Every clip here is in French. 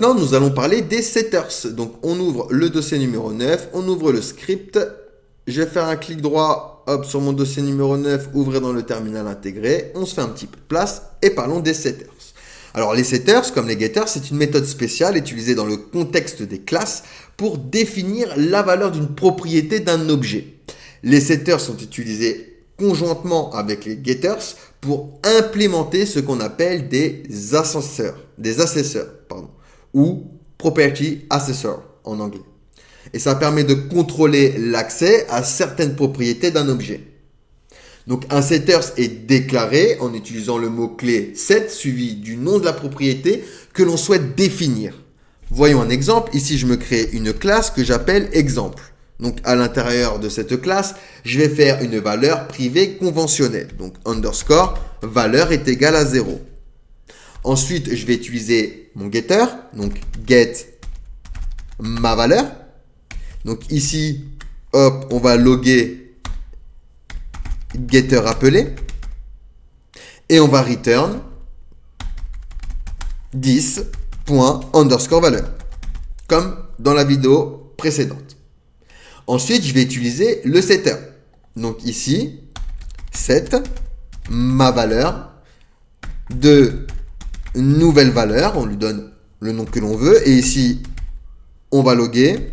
Maintenant, nous allons parler des setters. Donc, on ouvre le dossier numéro 9, on ouvre le script. Je vais faire un clic droit, hop, sur mon dossier numéro 9, ouvrez dans le terminal intégré. On se fait un petit peu de place et parlons des setters. Alors, les setters, comme les getters, c'est une méthode spéciale utilisée dans le contexte des classes pour définir la valeur d'une propriété d'un objet. Les setters sont utilisés conjointement avec les getters pour implémenter ce qu'on appelle des assesseurs, ou property assessor en anglais. Et ça permet de contrôler l'accès à certaines propriétés d'un objet. Donc un setters est déclaré en utilisant le mot-clé set suivi du nom de la propriété que l'on souhaite définir. Voyons un exemple. Ici, je me crée une classe que j'appelle exemple. Donc à l'intérieur de cette classe, je vais faire une valeur privée conventionnelle. Donc underscore, valeur est égale à 0. Ensuite, je vais utiliser mon getter. Donc get ma valeur. Donc ici, hop, on va loguer getter appelé. Et on va return 10.underscore valeur. Comme dans la vidéo précédente. Ensuite, je vais utiliser le setter. Donc ici, set ma valeur de nouvelle valeur. On lui donne le nom que l'on veut. Et ici, on va loguer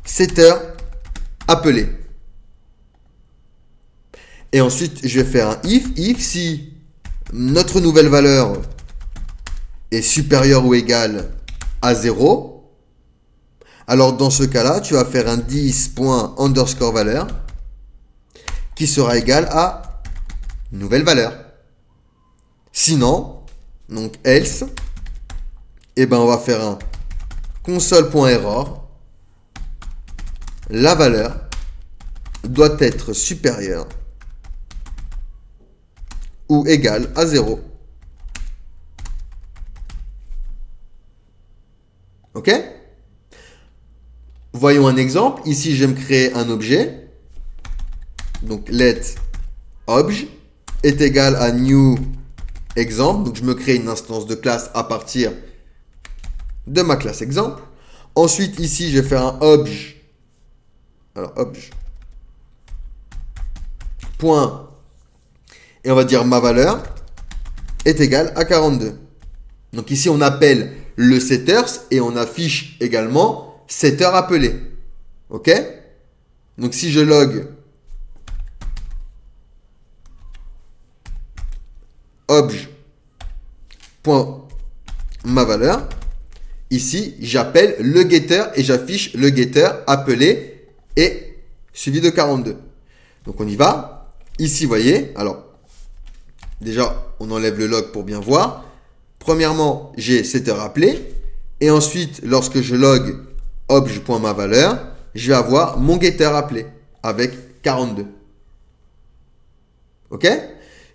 setter appelé. Et ensuite, je vais faire un if si notre nouvelle valeur est supérieure ou égale à 0. Alors, dans ce cas-là, tu vas faire un 10.underscore valeur qui sera égal à nouvelle valeur. Sinon, donc else, on va faire un console.error. La valeur doit être supérieure ou égale à 0. OK ? Voyons un exemple. Ici, je vais me créer un objet. Donc, let obj est égal à new exemple. Donc, je me crée une instance de classe à partir de ma classe exemple. Ensuite, ici, je vais faire un obj. Alors, obj. Point. Et on va dire ma valeur est égale à 42. Donc, ici, on appelle le setters et on affiche également setter appelé. OK? Donc, si je log obj.ma valeur, ici, j'appelle le getter et j'affiche le getter appelé et suivi de 42. Donc, on y va. Ici, vous voyez, alors, déjà, on enlève le log pour bien voir. Premièrement, j'ai setter appelé. Et ensuite, lorsque je log obj.mavaleur, je vais avoir mon getter appelé avec 42. OK?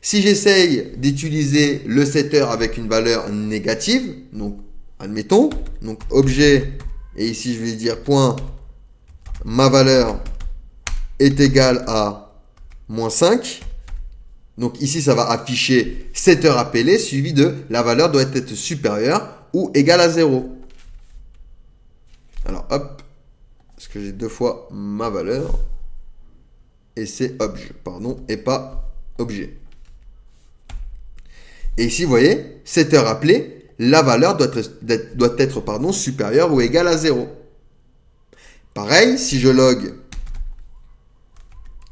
Si j'essaye d'utiliser le setter avec une valeur négative, donc admettons, donc objet, et ici je vais dire point ma valeur est égale à -5. Donc ici ça va afficher setter appelé suivi de la valeur doit être supérieure ou égale à 0. Alors, hop, parce que j'ai deux fois ma valeur, et c'est obj, et pas objet. Et ici, vous voyez, setter appelé, la valeur doit être supérieure ou égale à 0. Pareil, si je log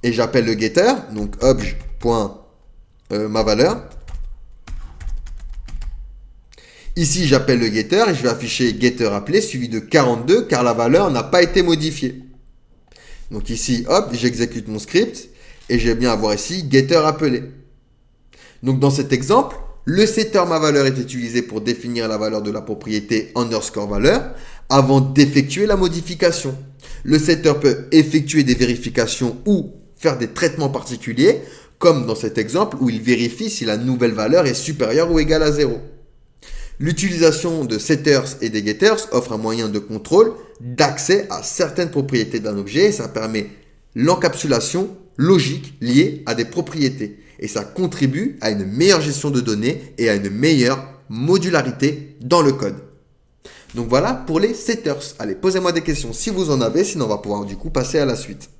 et j'appelle le getter, donc obj.ma valeur, ici, j'appelle le getter et je vais afficher getter appelé suivi de 42 car la valeur n'a pas été modifiée. Donc ici, hop, j'exécute mon script et je vais bien avoir ici getter appelé. Donc dans cet exemple, le setter ma valeur est utilisé pour définir la valeur de la propriété underscore valeur avant d'effectuer la modification. Le setter peut effectuer des vérifications ou faire des traitements particuliers, comme dans cet exemple où il vérifie si la nouvelle valeur est supérieure ou égale à 0. L'utilisation de setters et des getters offre un moyen de contrôle d'accès à certaines propriétés d'un objet et ça permet l'encapsulation logique liée à des propriétés. Et ça contribue à une meilleure gestion de données et à une meilleure modularité dans le code. Donc voilà pour les setters. Allez, posez-moi des questions si vous en avez, sinon on va pouvoir du coup passer à la suite.